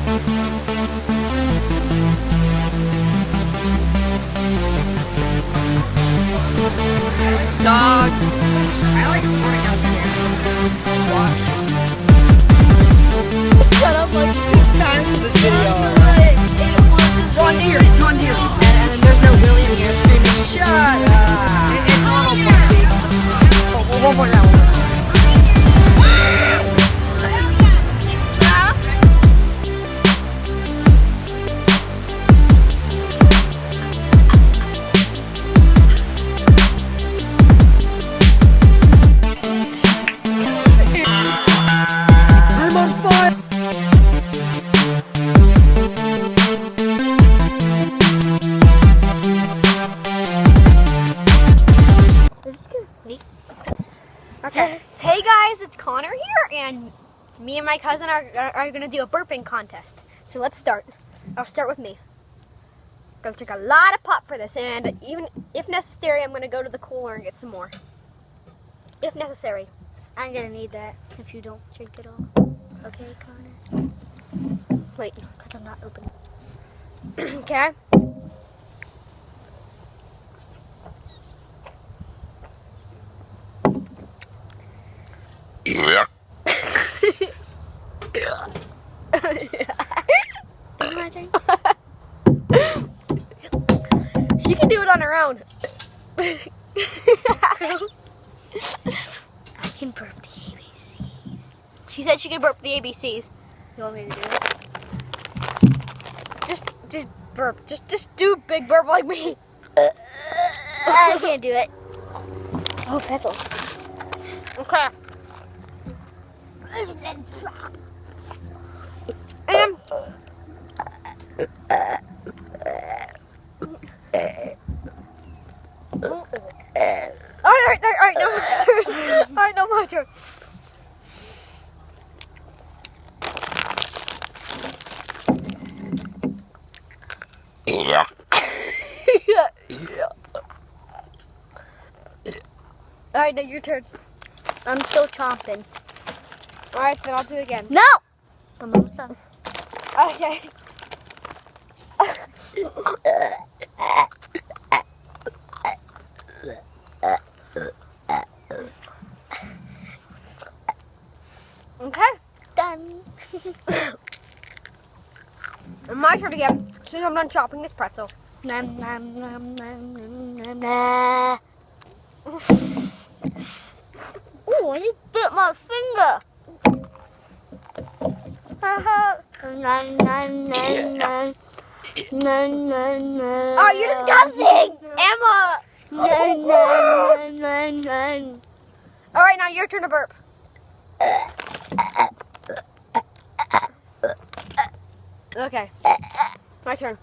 Dog. I like running out there. Shut up like 2 times in this video. John Deere. And then there's no Willie in here screaming, shut up. One more now. I'm on fire. Okay. Hey guys, it's Connor here, and me and my cousin are gonna do a burping contest. So let's start. I'll start with me. Gonna drink a lot of pop for this, and even if necessary, I'm gonna go to the cooler and get some more. If necessary. I'm gonna need that if you don't drink it all. Okay, Connor? Wait. Because I'm not opening. Okay. Yeah. Is it my turn? She can do it on her own. I can burp the ABCs. She said she could burp the ABCs. You want me to do it? Just burp. Just do a big burp like me. I can't do it. Oh, pretzels. Okay. And Alright, no, my turn. Alright, no, my turn. Yeah. Alright, now your turn. I'm still chomping. Alright, then I'll do it again. No! I'm almost done. Okay. Okay. Done. My turn again. As soon as I'm done chopping this pretzel. Nom, nom, nom, nom, nom, nom, nom. Ooh, I just bit my finger. Nom, nom, nom, nom. Nom, nom, nom. Oh, you're disgusting! Emma! Nom, nom, nom, nom. Alright, now your turn to burp. Okay. My turn.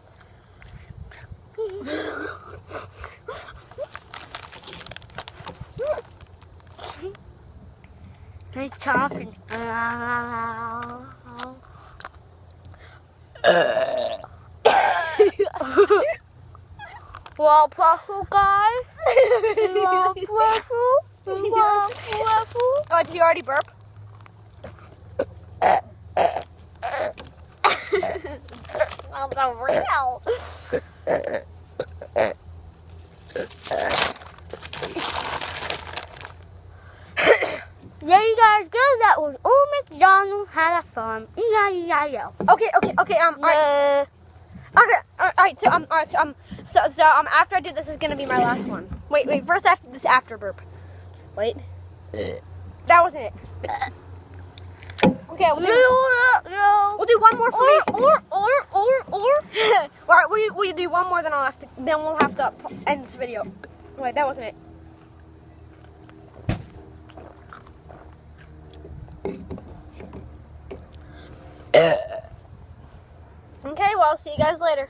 It's chomping. Well, pluffle guys. Pluffle. Oh, did you already burp? That's so real. There you guys go. That was Old MacDonald had a farm. E-I-E-I-O. Okay. Alright. Okay. So after I do this is gonna be my last one. Wait. First, after this, after burp. Wait. That wasn't it. Okay, we'll do one more for me. Alright, we'll do one more, then we'll have to end this video. Wait, that wasn't it. Okay, well, I'll see you guys later.